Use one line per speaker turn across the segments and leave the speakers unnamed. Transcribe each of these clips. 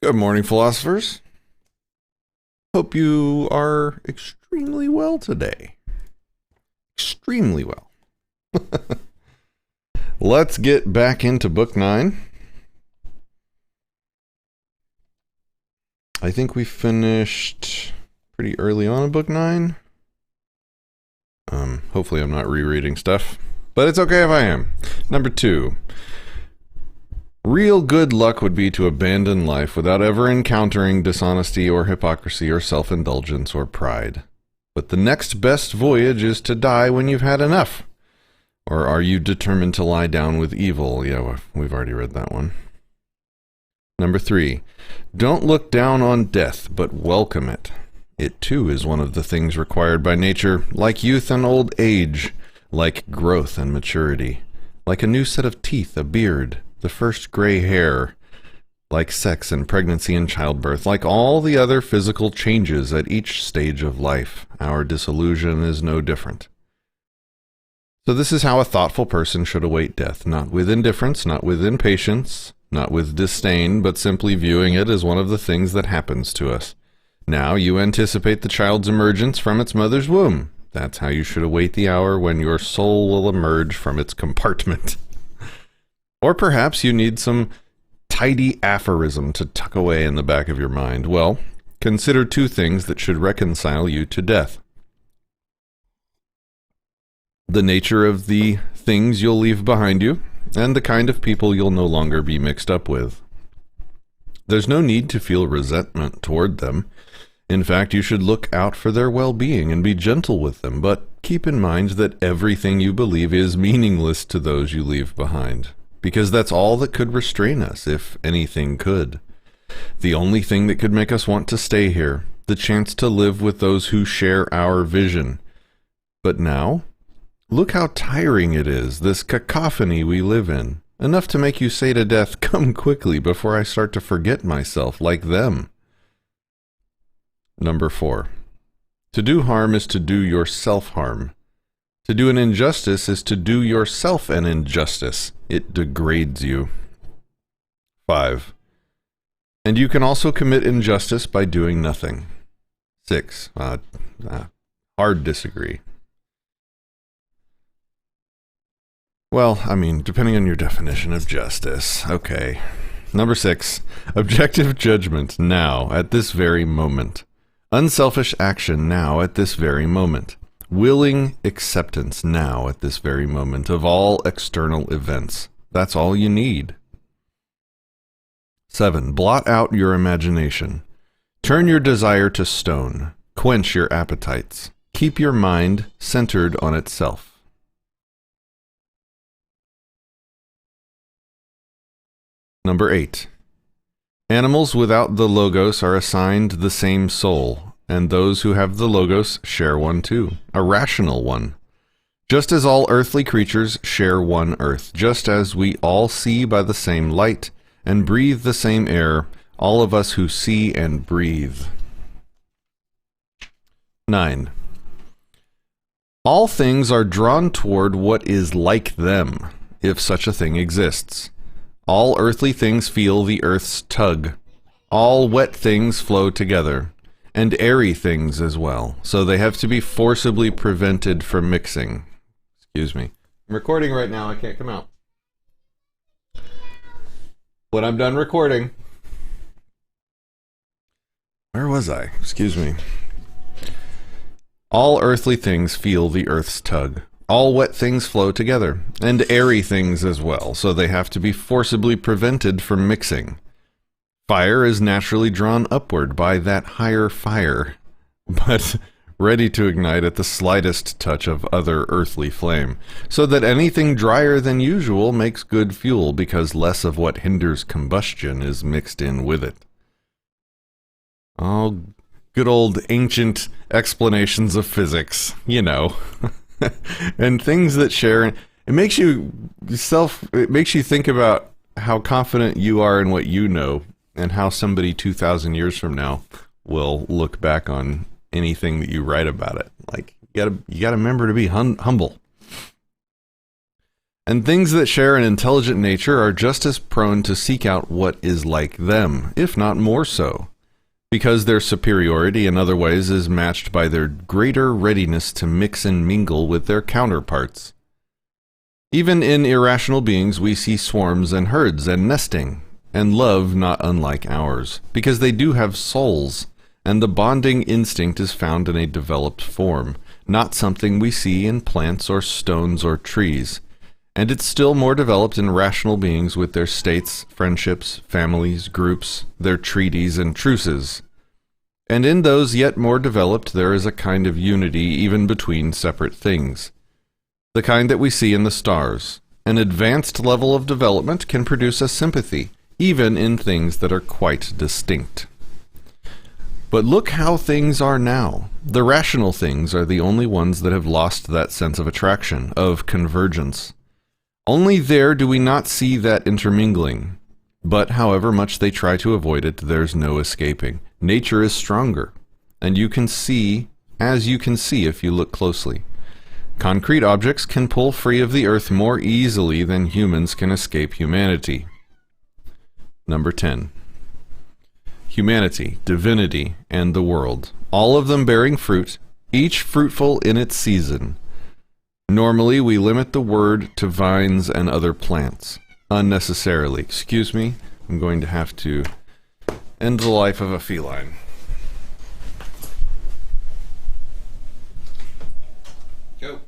Good morning, philosophers. Hope you are extremely well today. Extremely well. Let's get back into book 9. I think we finished pretty early on in book 9. Hopefully I'm not rereading stuff, but it's okay if I am. Number 2. Real good luck would be to abandon life without ever encountering dishonesty or hypocrisy or self-indulgence or pride. But the next best voyage is to die when you've had enough. Or are you determined to lie down with evil? Yeah, we've already read that one. Number 3. Don't look down on death, but welcome it. It too is one of the things required by nature, like youth and old age, like growth and maturity, like a new set of teeth, a beard, the first gray hair, like sex and pregnancy and childbirth, like all the other physical changes at each stage of life. Our disillusion is no different. So this is how a thoughtful person should await death, not with indifference, not with impatience, not with disdain, but simply viewing it as one of the things that happens to us. Now you anticipate the child's emergence from its mother's womb. That's how you should await the hour when your soul will emerge from its compartment. Or perhaps you need some tidy aphorism to tuck away in the back of your mind. Well, consider 2 things that should reconcile you to death. The nature of the things you'll leave behind you, and the kind of people you'll no longer be mixed up with. There's no need to feel resentment toward them. In fact, you should look out for their well-being and be gentle with them, but keep in mind that everything you believe is meaningless to those you leave behind. Because that's all that could restrain us, if anything could. The only thing that could make us want to stay here, the chance to live with those who share our vision. But now, look how tiring it is, this cacophony we live in. Enough to make you say to death, "Come quickly before I start to forget myself like them." Number 4. To do harm is to do yourself harm. To do an injustice is to do yourself an injustice. It degrades you. 5. And you can also commit injustice by doing nothing. 6. Hard disagree. Well, I mean, depending on your definition of justice. Okay. Number 6. Objective judgment now, at this very moment. Unselfish action now, at this very moment. Willing acceptance now, at this very moment, of all external events. That's all you need. 7. Blot out your imagination. Turn your desire to stone. Quench your appetites. Keep your mind centered on itself. Number 8. Animals without the logos are assigned the same soul, and those who have the logos share one too, a rational one. Just as all earthly creatures share one earth, just as we all see by the same light and breathe the same air, all of us who see and breathe. 9. All things are drawn toward what is like them, if such a thing exists. All earthly things feel the earth's tug. All wet things flow together, and airy things as well, so they have to be forcibly prevented from mixing. Excuse me. I'm recording right now, I can't come out. When I'm done recording... Where was I? Excuse me. All earthly things feel the earth's tug. All wet things flow together, and airy things as well, so they have to be forcibly prevented from mixing. Fire is naturally drawn upward by that higher fire, but ready to ignite at the slightest touch of other earthly flame, so that anything drier than usual makes good fuel, because less of what hinders combustion is mixed in with it. Oh, good old ancient explanations of physics, you know. And things that share, it makes you think about how confident you are in what you know, and how somebody 2,000 years from now will look back on anything that you write about it. Like, you gotta remember to be humble. And things that share an intelligent nature are just as prone to seek out what is like them, if not more so, because their superiority in other ways is matched by their greater readiness to mix and mingle with their counterparts. Even in irrational beings we see swarms and herds and nesting, and love not unlike ours, because they do have souls, and the bonding instinct is found in a developed form, not something we see in plants or stones or trees. And it's still more developed in rational beings with their states, friendships, families, groups, their treaties and truces. And in those yet more developed there is a kind of unity even between separate things. The kind that we see in the stars. An advanced level of development can produce a sympathy, even in things that are quite distinct. But look how things are now. The rational things are the only ones that have lost that sense of attraction, of convergence. Only there do we not see that intermingling. But however much they try to avoid it, there's no escaping. Nature is stronger, and you can see as you can see if you look closely. Concrete objects can pull free of the earth more easily than humans can escape humanity. Number 10. Humanity, divinity, and the world, all of them bearing fruit, each fruitful in its season. Normally, we limit the word to vines and other plants. Unnecessarily. Excuse me, I'm going to have to end the life of a feline. Go.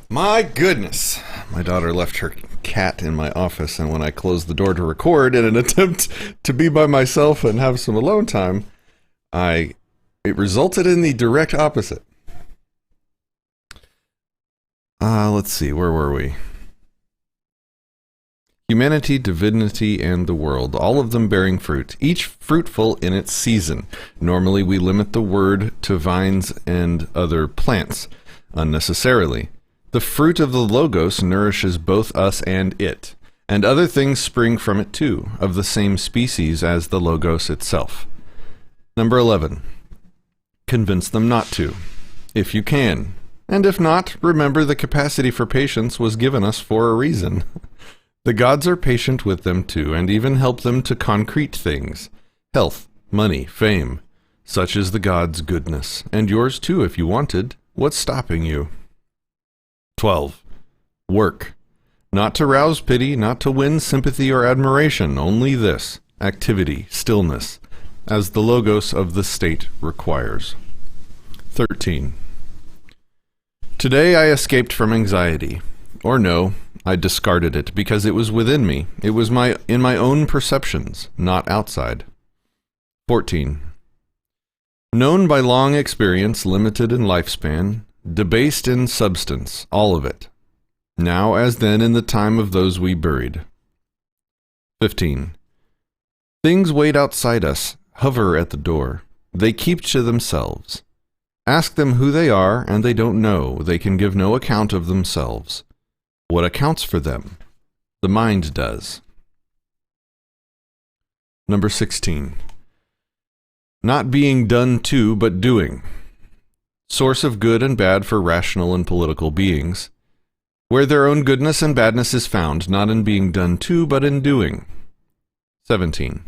My goodness. My daughter left her cat in my office, and when I closed the door to record in an attempt to be by myself and have some alone time, it resulted in the direct opposite. Let's see, where were we? Humanity, divinity, and the world, all of them bearing fruit, each fruitful in its season. Normally we limit the word to vines and other plants, unnecessarily. The fruit of the Logos nourishes both us and it, and other things spring from it too, of the same species as the Logos itself. Number 11. Convince them not to, if you can. And if not, remember the capacity for patience was given us for a reason. The gods are patient with them too, and even help them to concrete things. Health, money, fame. Such is the gods' goodness, and yours too if you wanted. What's stopping you? 12. Work. Not to rouse pity, not to win sympathy or admiration, only this, activity, stillness, as the Logos of the state requires. 13. Today I escaped from anxiety. Or no, I discarded it because it was within me. It was in my own perceptions, not outside. 14. Known by long experience, limited in lifespan, debased in substance, all of it. Now as then in the time of those we buried. 15. Things wait outside us, hover at the door. They keep to themselves. Ask them who they are, and they don't know. They can give no account of themselves. What accounts for them? The mind does. Number 16. Not being done to, but doing. Source of good and bad for rational and political beings. Where their own goodness and badness is found, not in being done to, but in doing. 17.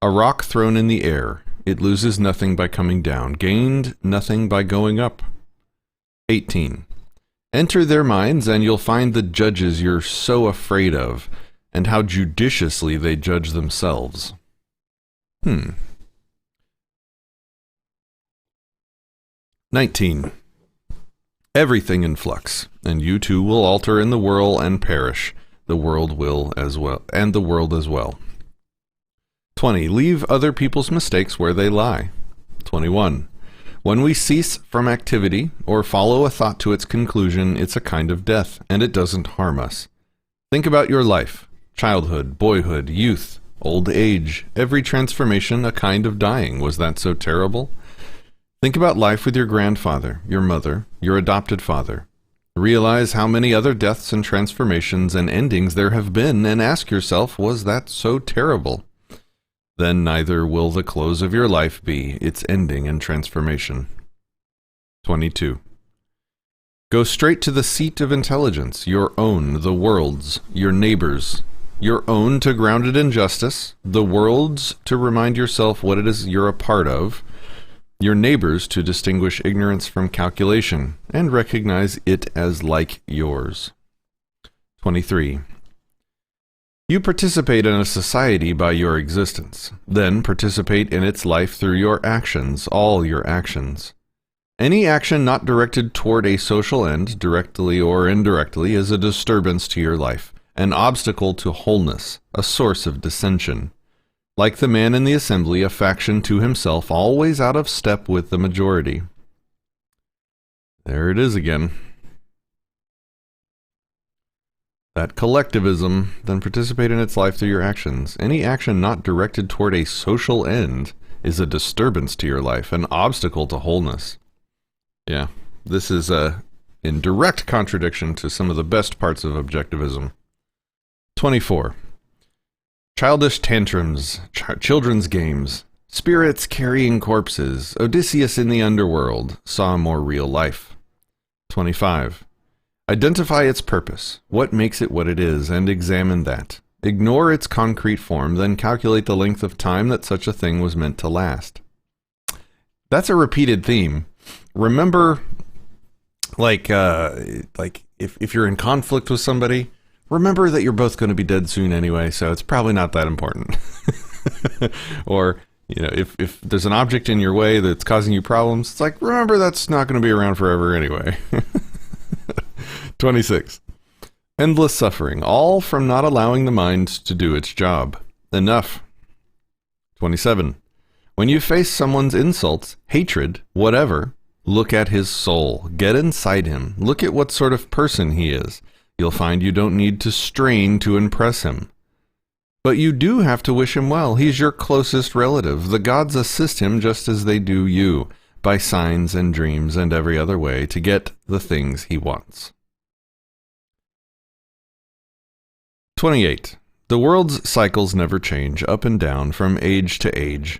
A rock thrown in the air. It loses nothing by coming down, gained nothing by going up. 18. Enter their minds, and you'll find the judges you're so afraid of, and how judiciously they judge themselves. 19. Everything in flux, and you too will alter in the whirl and perish. The world will as well, and the world as well. 20. Leave other people's mistakes where they lie. 21. When we cease from activity, or follow a thought to its conclusion, it's a kind of death, and it doesn't harm us. Think about your life. Childhood, boyhood, youth, old age. Every transformation a kind of dying. Was that so terrible? Think about life with your grandfather, your mother, your adopted father. Realize how many other deaths and transformations and endings there have been, and ask yourself, was that so terrible? Then neither will the close of your life be its ending and transformation. 22. Go straight to the seat of intelligence, your own, the world's, your neighbor's. Your own to ground it in justice, the world's to remind yourself what it is you're a part of, your neighbor's to distinguish ignorance from calculation, and recognize it as like yours. 23. You participate in a society by your existence, then participate in its life through your actions, all your actions. Any action not directed toward a social end, directly or indirectly, is a disturbance to your life, an obstacle to wholeness, a source of dissension. Like the man in the assembly, a faction to himself, always out of step with the majority. There it is again. That collectivism, then participate in its life through your actions. Any action not directed toward a social end is a disturbance to your life, an obstacle to wholeness. Yeah, this is in direct contradiction to some of the best parts of objectivism. 24. Childish tantrums, children's games, spirits carrying corpses, Odysseus in the underworld, saw more real life. 25. Identify its purpose, what makes it what it is, and examine that. Ignore its concrete form, then calculate the length of time that such a thing was meant to last. That's a repeated theme. Remember, if you're in conflict with somebody, remember that you're both going to be dead soon anyway, so it's probably not that important. Or, if there's an object in your way that's causing you problems, it's like, remember that's not going to be around forever anyway. 26. Endless suffering, all from not allowing the mind to do its job. Enough. 27. When you face someone's insults, hatred, whatever, look at his soul. Get inside him. Look at what sort of person he is. You'll find you don't need to strain to impress him. But you do have to wish him well. He's your closest relative. The gods assist him just as they do you, by signs and dreams and every other way, to get the things he wants. 28. The world's cycles never change, up and down, from age to age.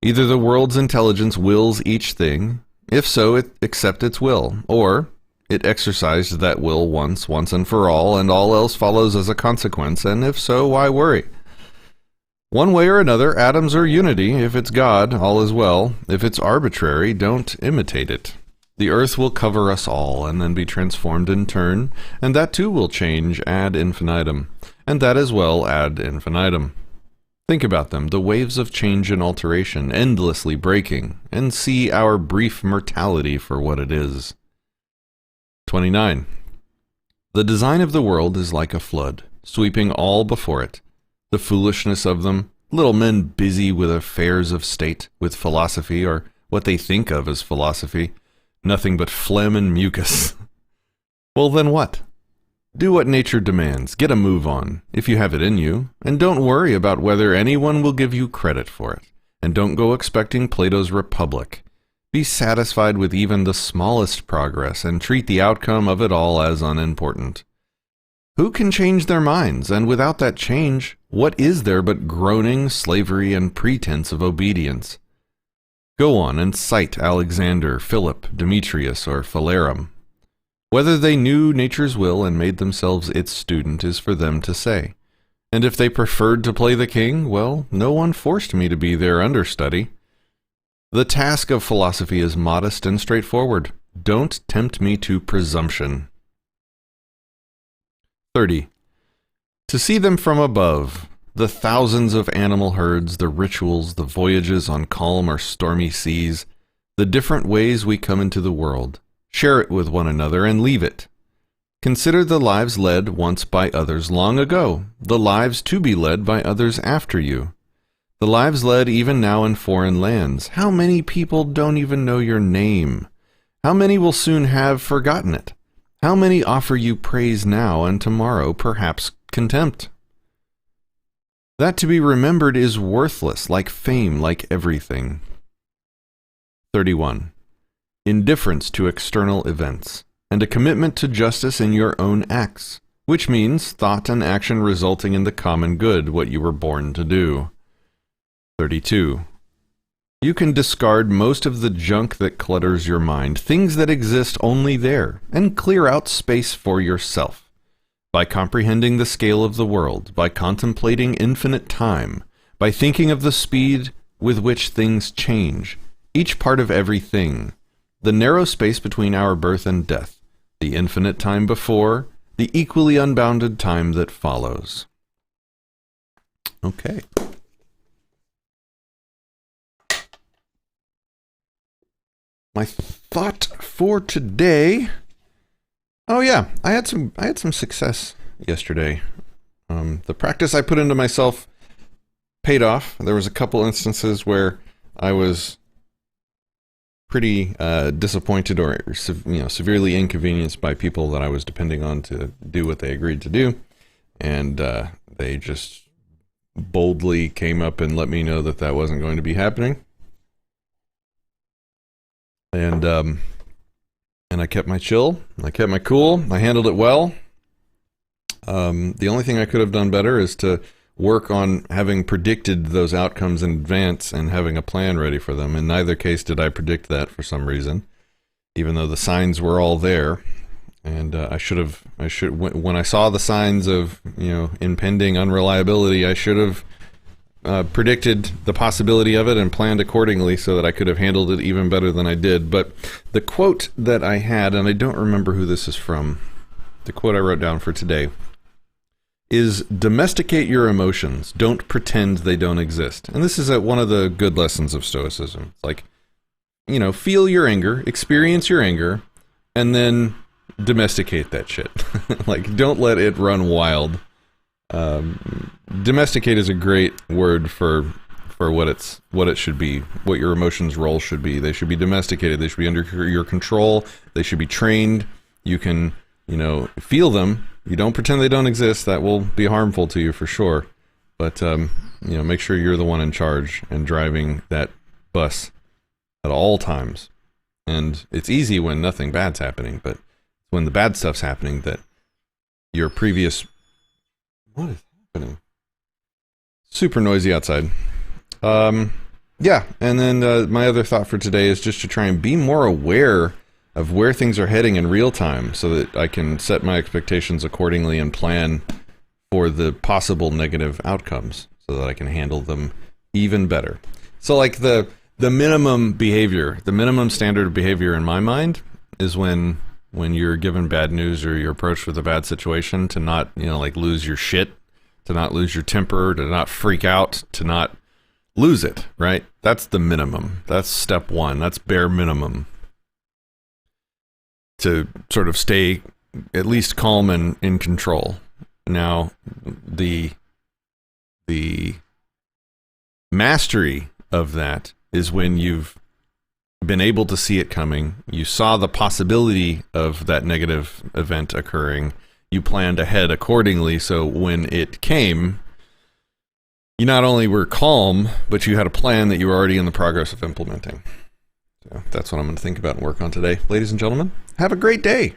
Either the world's intelligence wills each thing, if so, it accepts its will, or it exercised that will once and for all, and all else follows as a consequence, and if so, why worry? One way or another, atoms are unity. If it's God, all is well. If it's arbitrary, don't imitate it. The earth will cover us all, and then be transformed in turn, and that too will change ad infinitum, and that as well ad infinitum. Think about them, the waves of change and alteration, endlessly breaking, and see our brief mortality for what it is. 29. The design of the world is like a flood, sweeping all before it. The foolishness of them, little men busy with affairs of state, with philosophy, or what they think of as philosophy, nothing but phlegm and mucus. Well, then what? Do what nature demands, get a move on, if you have it in you, and don't worry about whether anyone will give you credit for it, and don't go expecting Plato's Republic. Be satisfied with even the smallest progress, and treat the outcome of it all as unimportant. Who can change their minds, and without that change, what is there but groaning, slavery, and pretense of obedience? Go on and cite Alexander, Philip, Demetrius, or Phalerum. Whether they knew nature's will and made themselves its student is for them to say. And if they preferred to play the king, well, no one forced me to be their understudy. The task of philosophy is modest and straightforward. Don't tempt me to presumption. 30. To see them from above, the thousands of animal herds, the rituals, the voyages on calm or stormy seas, the different ways we come into the world, share it with one another and leave it. Consider the lives led once by others long ago, the lives to be led by others after you. The lives led even now in foreign lands. How many people don't even know your name? How many will soon have forgotten it? How many offer you praise now and tomorrow perhaps contempt? That to be remembered is worthless, like fame, like everything. 31. Indifference to external events, and a commitment to justice in your own acts, which means thought and action resulting in the common good, what you were born to do. 32. You can discard most of the junk that clutters your mind, things that exist only there, and clear out space for yourself. By comprehending the scale of the world, by contemplating infinite time, by thinking of the speed with which things change, each part of everything, the narrow space between our birth and death, the infinite time before, the equally unbounded time that follows. Okay. My thought for today. Oh yeah, I had some success yesterday. The practice I put into myself paid off. There was a couple instances where I was pretty disappointed or severely inconvenienced by people that I was depending on to do what they agreed to do, and they just boldly came up and let me know that that wasn't going to be happening. And I kept my chill, I kept my cool, I handled it well. The only thing I could have done better is to work on having predicted those outcomes in advance and having a plan ready for them. In neither case did I predict that for some reason, even though the signs were all there. And when I saw the signs of, impending unreliability, I should have predicted the possibility of it and planned accordingly so that I could have handled it even better than I did. But the quote that I had, and I don't remember who this is from, the quote I wrote down for today, is domesticate your emotions. Don't pretend they don't exist. And this is one of the good lessons of Stoicism. It's like, feel your anger, experience your anger, and then domesticate that shit. Like, don't let it run wild. Domesticate is a great word for what it should be, what your emotions' role should be. They should be domesticated. They should be under your control. They should be trained. You can, feel them. You don't pretend they don't exist. That will be harmful to you for sure. But make sure you're the one in charge and driving that bus at all times. And it's easy when nothing bad's happening, but when the bad stuff's happening that your previous... What is happening? Super noisy outside. Yeah, and then my other thought for today is just to try and be more aware of where things are heading in real time so that I can set my expectations accordingly and plan for the possible negative outcomes so that I can handle them even better. So like the minimum behavior, the minimum standard of behavior in my mind is when you're given bad news or you're approached with a bad situation to not, lose your shit, to not lose your temper, to not freak out, to not lose it, right? That's the minimum. That's step one. That's bare minimum. To sort of stay at least calm and in control. Now, the mastery of that is when you've been able to see it coming, you saw the possibility of that negative event occurring, you planned ahead accordingly, so when it came, you not only were calm, but you had a plan that you were already in the progress of implementing. So that's what I'm going to think about and work on today. Ladies and gentlemen, have a great day.